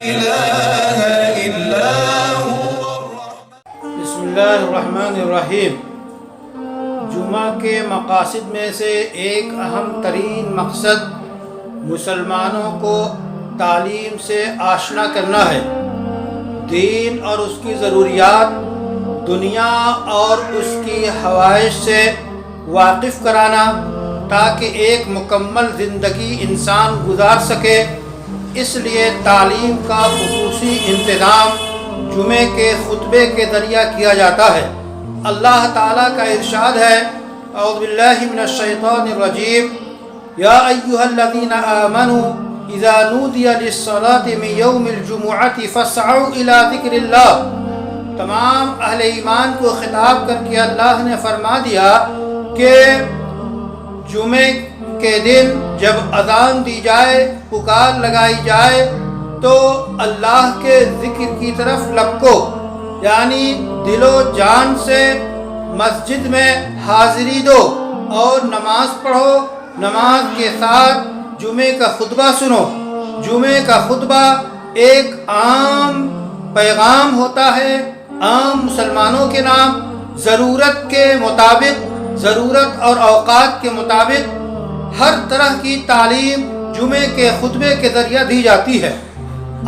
بسم اللہ الرحمن الرحیم۔ جمعہ کے مقاصد میں سے ایک اہم ترین مقصد مسلمانوں کو تعلیم سے آشنا کرنا ہے، دین اور اس کی ضروریات، دنیا اور اس کی حوائج سے واقف کرانا تاکہ ایک مکمل زندگی انسان گزار سکے۔ اس لیے تعلیم کا خصوصی انتظام جمعے کے خطبے کے ذریعہ کیا جاتا ہے۔ اللہ تعالیٰ کا ارشاد ہے، اعوذ باللہ من الشیطان الرجیم، یا ایھا الذین آمنوا اذا نودی للصلاۃ من یوم الجمعۃ فاسعوا الی ذکر اللہ۔ تمام اہل ایمان کو خطاب کر کے اللہ نے فرما دیا کہ جمعے کے دن جب اذان دی جائے، پکار لگائی جائے تو اللہ کے ذکر کی طرف لپکو، یعنی دل و جان سے مسجد میں حاضری دو اور نماز پڑھو، نماز کے ساتھ جمعے کا خطبہ سنو۔ جمعے کا خطبہ ایک عام پیغام ہوتا ہے، عام مسلمانوں کے نام، ضرورت کے مطابق، ضرورت اور اوقات کے مطابق ہر طرح کی تعلیم جمعے کے خطبے کے ذریعہ دی جاتی ہے۔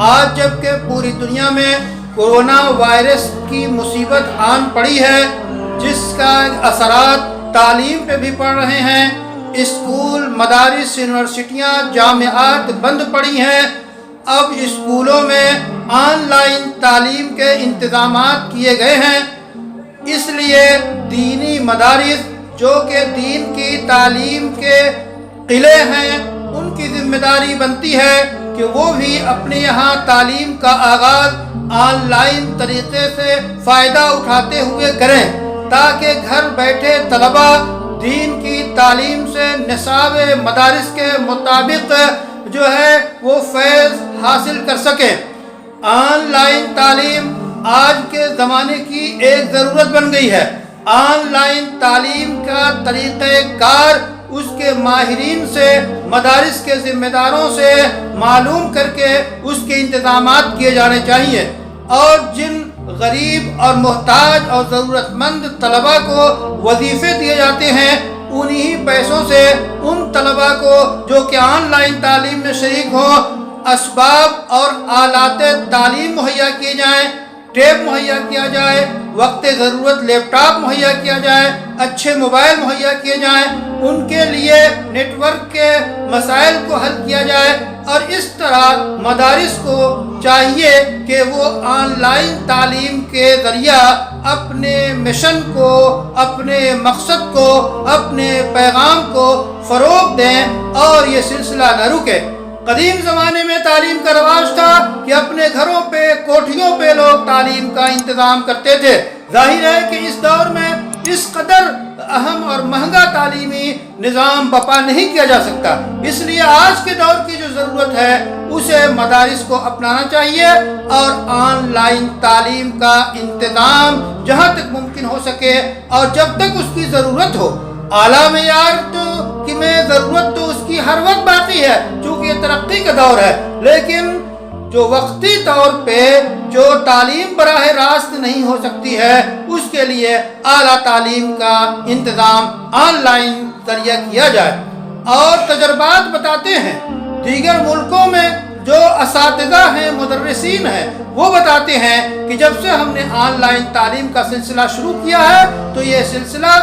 آج جب کہ پوری دنیا میں کورونا وائرس کی مصیبت آن پڑی ہے، جس کا اثرات تعلیم پہ بھی پڑ رہے ہیں، اسکول، مدارس، یونیورسٹیاں، جامعات بند پڑی ہیں، اب اسکولوں میں آن لائن تعلیم کے انتظامات کیے گئے ہیں۔ اس لیے دینی مدارس جو کہ دین کی تعلیم کے قلعے ہیں، ان کی ذمہ داری بنتی ہے کہ وہ بھی اپنے یہاں تعلیم کا آغاز آن لائن طریقے سے فائدہ اٹھاتے ہوئے کریں، تاکہ گھر بیٹھے طلبہ دین کی تعلیم سے نصاب مدارس کے مطابق جو ہے وہ فیض حاصل کر سکیں۔ آن لائن تعلیم آج کے زمانے کی ایک ضرورت بن گئی ہے۔ آن لائن تعلیم کا طریقہ کار اس کے ماہرین سے، مدارس کے ذمہ داروں سے معلوم کر کے اس کے انتظامات کیے جانے چاہیے، اور جن غریب اور محتاج اور ضرورت مند طلباء کو وظیفے دیے جاتے ہیں، انہی پیسوں سے ان طلباء کو جو کہ آن لائن تعلیم میں شریک ہوں، اسباب اور آلات تعلیم مہیا کیے جائیں، ٹیب مہیا کیا جائے، وقت ضرورت لیپ ٹاپ مہیا کیا جائے، اچھے موبائل مہیا کیے جائیں، ان کے لیے نیٹ ورک کے مسائل کو حل کیا جائے، اور اس طرح مدارس کو چاہیے کہ وہ آن لائن تعلیم کے ذریعہ اپنے مشن کو، اپنے مقصد کو، اپنے پیغام کو فروغ دیں اور یہ سلسلہ نہ رکے۔ قدیم زمانے میں تعلیم کا رواج تھا کہ اپنے گھروں پہ، کوٹھیوں پہ لوگ تعلیم کا انتظام کرتے تھے۔ ظاہر ہے کہ اس دور میں اس قدر اہم اور مہنگا تعلیمی نظام بپا نہیں کیا جا سکتا، اس لیے آج کے دور کی جو ضرورت ہے اسے مدارس کو اپنانا چاہیے، اور آن لائن تعلیم کا انتظام جہاں تک ممکن ہو سکے اور جب تک اس کی ضرورت ہو۔ اعلیٰ معیار کی میں ضرورت تو اس کی ہر وقت باقی ہے، چونکہ یہ ترقی کا دور ہے، لیکن جو وقتی طور پہ جو تعلیم براہ راست نہیں ہو سکتی ہے، اس کے لیے اعلیٰ تعلیم کا انتظام آن لائن ذریعہ کیا جائے۔ اور تجربات بتاتے ہیں، دیگر ملکوں میں جو اساتذہ ہیں، مدرسین ہیں، وہ بتاتے ہیں کہ جب سے ہم نے آن لائن تعلیم کا سلسلہ شروع کیا ہے تو یہ سلسلہ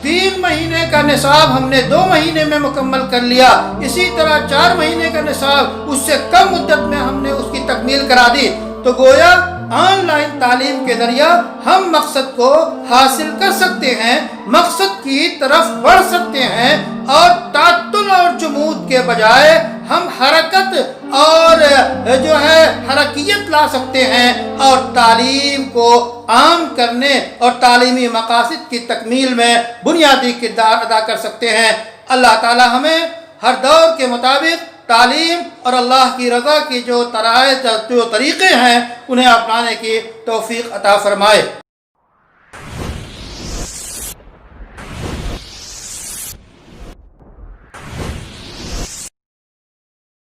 3 مہینے کا نصاب ہم نے 2 مہینے میں مکمل کر لیا، اسی طرح 4 مہینے کا نصاب اس سے کم مدت میں ہم نے اس کی تکمیل کرا دی۔ تو گویا آن لائن تعلیم کے ذریعہ ہم مقصد کو حاصل کر سکتے ہیں، مقصد کی طرف بڑھ سکتے ہیں، اور تعطل اور جمود کے بجائے ہم حرکت اور جو ہے حرکیت لا سکتے ہیں، اور تعلیم کو عام کرنے اور تعلیمی مقاصد کی تکمیل میں بنیادی کردار ادا کر سکتے ہیں۔ اللہ تعالی ہمیں ہر دور کے مطابق تعلیم اور اللہ کی رضا کی جو طریقے ہیں انہیں اپنانے کی توفیق عطا فرمائے۔